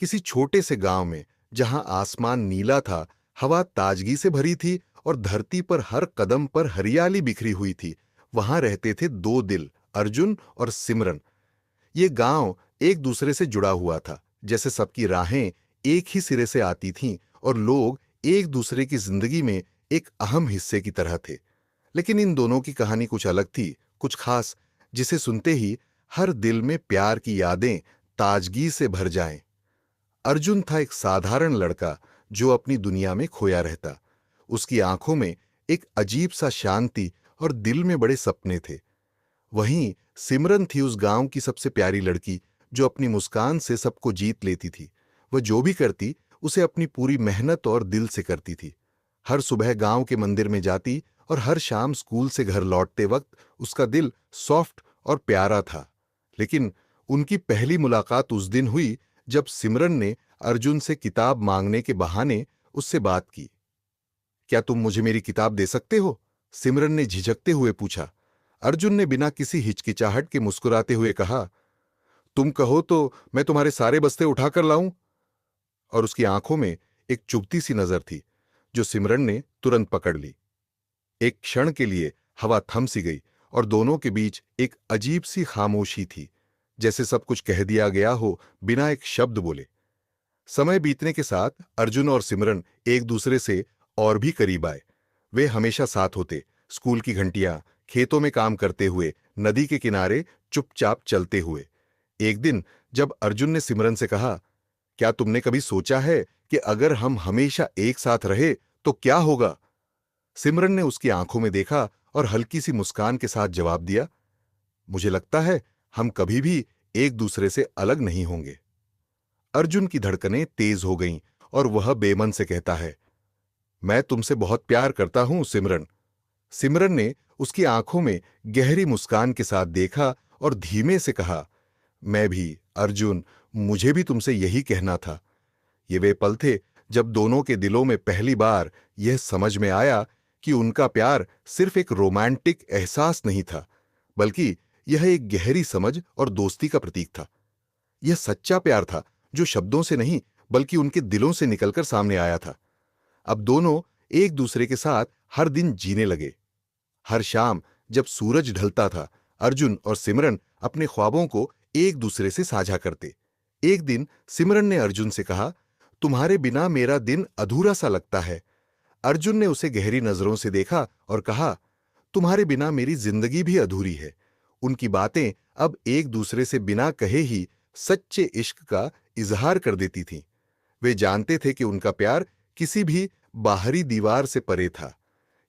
किसी छोटे से गांव में, जहां आसमान नीला था, हवा ताजगी से भरी थी और धरती पर हर कदम पर हरियाली बिखरी हुई थी, वहां रहते थे दो दिल, अर्जुन और सिमरन। ये गांव एक दूसरे से जुड़ा हुआ था, जैसे सबकी राहें एक ही सिरे से आती थीं और लोग एक दूसरे की जिंदगी में एक अहम हिस्से की तरह थे। लेकिन इन दोनों की कहानी कुछ अलग थी, कुछ खास, जिसे सुनते ही हर दिल में प्यार की यादें ताजगी से भर जाएं। अर्जुन था एक साधारण लड़का जो अपनी दुनिया में खोया रहता। उसकी आंखों में एक अजीब सा शांति और दिल में बड़े सपने थे। वहीं सिमरन थी उस गांव की सबसे प्यारी लड़की, जो अपनी मुस्कान से सबको जीत लेती थी। वह जो भी करती उसे अपनी पूरी मेहनत और दिल से करती थी। हर सुबह गांव के मंदिर में जाती और हर शाम स्कूल से घर लौटते वक्त उसका दिल सॉफ्ट और प्यारा था। लेकिन उनकी पहली मुलाकात उस दिन हुई जब सिमरन ने अर्जुन से किताब मांगने के बहाने उससे बात की। क्या तुम मुझे मेरी किताब दे सकते हो? सिमरन ने झिझकते हुए पूछा। अर्जुन ने बिना किसी हिचकिचाहट के मुस्कुराते हुए कहा, तुम कहो तो मैं तुम्हारे सारे बस्ते उठाकर लाऊं। और उसकी आंखों में एक चुभती सी नजर थी, जो सिमरन ने तुरंत पकड़ ली। एक क्षण के लिए हवा थम सी गई और दोनों के बीच एक अजीब सी खामोशी थी, जैसे सब कुछ कह दिया गया हो बिना एक शब्द बोले। समय बीतने के साथ अर्जुन और सिमरन एक दूसरे से और भी करीब आए। वे हमेशा साथ होते, स्कूल की घंटियां, खेतों में काम करते हुए, नदी के किनारे चुपचाप चलते हुए। एक दिन जब अर्जुन ने सिमरन से कहा, क्या तुमने कभी सोचा है कि अगर हम हमेशा एक साथ रहे तो क्या होगा? सिमरन ने उसकी आंखों में देखा और हल्की सी मुस्कान के साथ जवाब दिया, मुझे लगता है हम कभी भी एक दूसरे से अलग नहीं होंगे। अर्जुन की धड़कनें तेज हो गईं और वह बेमन से कहता है, मैं तुमसे बहुत प्यार करता हूं सिमरन। सिमरन ने उसकी आंखों में गहरी मुस्कान के साथ देखा और धीमे से कहा, मैं भी अर्जुन, मुझे भी तुमसे यही कहना था। ये वे पल थे जब दोनों के दिलों में पहली बार यह समझ में आया कि उनका प्यार सिर्फ एक रोमांटिक एहसास नहीं था, बल्कि यह एक गहरी समझ और दोस्ती का प्रतीक था। यह सच्चा प्यार था जो शब्दों से नहीं बल्कि उनके दिलों से निकलकर सामने आया था। अब दोनों एक दूसरे के साथ हर दिन जीने लगे। हर शाम जब सूरज ढलता था, अर्जुन और सिमरन अपने ख्वाबों को एक दूसरे से साझा करते। एक दिन सिमरन ने अर्जुन से कहा, तुम्हारे बिना मेरा दिन अधूरा सा लगता है। अर्जुन ने उसे गहरी नजरों से देखा और कहा, तुम्हारे बिना मेरी जिंदगी भी अधूरी है। उनकी बातें अब एक दूसरे से बिना कहे ही सच्चे इश्क का इजहार कर देती थीं। वे जानते थे कि उनका प्यार किसी भी बाहरी दीवार से परे था।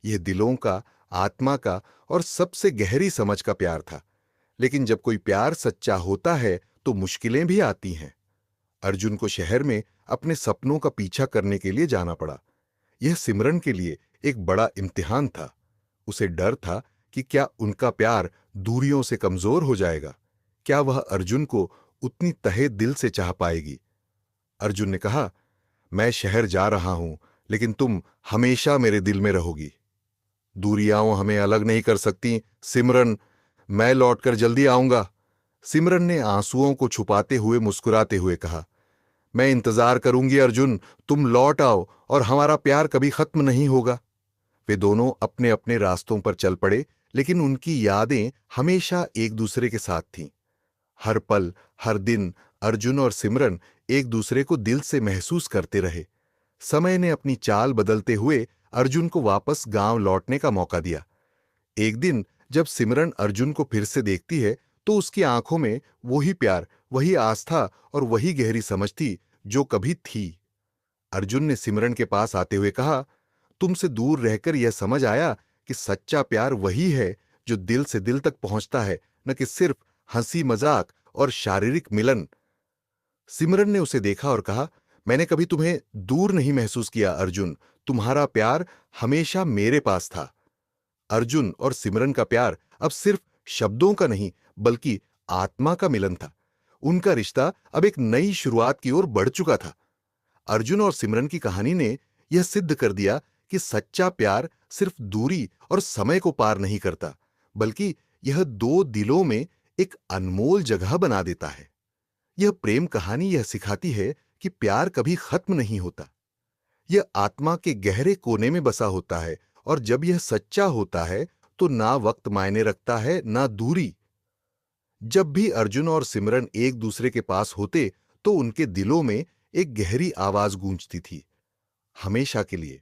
यह दिलों का, आत्मा का और सबसे गहरी समझ का प्यार था। लेकिन जब कोई प्यार सच्चा होता है तो मुश्किलें भी आती हैं। अर्जुन को शहर में अपने सपनों का पीछा करने के लिए जाना पड़ा। यह सिमरन के लिए एक बड़ा इम्तिहान था। उसे डर था कि क्या उनका प्यार दूरियों से कमजोर हो जाएगा, क्या वह अर्जुन को उतनी तहे दिल से चाह पाएगी। अर्जुन ने कहा, मैं शहर जा रहा हूं, लेकिन तुम हमेशा मेरे दिल में रहोगी। दूरियां हमें अलग नहीं कर सकती सिमरन, मैं लौटकर जल्दी आऊंगा। सिमरन ने आंसुओं को छुपाते हुए मुस्कुराते हुए कहा, मैं इंतजार करूंगी अर्जुन, तुम लौट आओ और हमारा प्यार कभी खत्म नहीं होगा। वे दोनों अपने अपने रास्तों पर चल पड़े, लेकिन उनकी यादें हमेशा एक दूसरे के साथ थीं। हर पल, हर दिन अर्जुन और सिमरन एक दूसरे को दिल से महसूस करते रहे। समय ने अपनी चाल बदलते हुए अर्जुन को वापस गांव लौटने का मौका दिया। एक दिन जब सिमरन अर्जुन को फिर से देखती है तो उसकी आंखों में वही प्यार, वही आस्था और वही गहरी समझ थी जो कभी थी। अर्जुन ने सिमरन के पास आते हुए कहा, तुमसे दूर रहकर यह समझ आया कि सच्चा प्यार वही है जो दिल से दिल तक पहुंचता है, न कि सिर्फ हंसी मजाक और शारीरिक मिलन। सिमरन ने उसे देखा और कहा, मैंने कभी तुम्हें दूर नहीं महसूस किया अर्जुन, तुम्हारा प्यार हमेशा मेरे पास था। अर्जुन और सिमरन का प्यार अब सिर्फ शब्दों का नहीं बल्कि आत्मा का मिलन था। उनका रिश्ता अब एक नई शुरुआत की ओर बढ़ चुका था। अर्जुन और सिमरन की कहानी ने यह सिद्ध कर दिया कि सच्चा प्यार सिर्फ दूरी और समय को पार नहीं करता, बल्कि यह दो दिलों में एक अनमोल जगह बना देता है। यह प्रेम कहानी यह सिखाती है कि प्यार कभी खत्म नहीं होता। यह आत्मा के गहरे कोने में बसा होता है, और जब यह सच्चा होता है तो ना वक्त मायने रखता है, ना दूरी। जब भी अर्जुन और सिमरन एक दूसरे के पास होते तो उनके दिलों में एक गहरी आवाज गूंजती थी, हमेशा के लिए।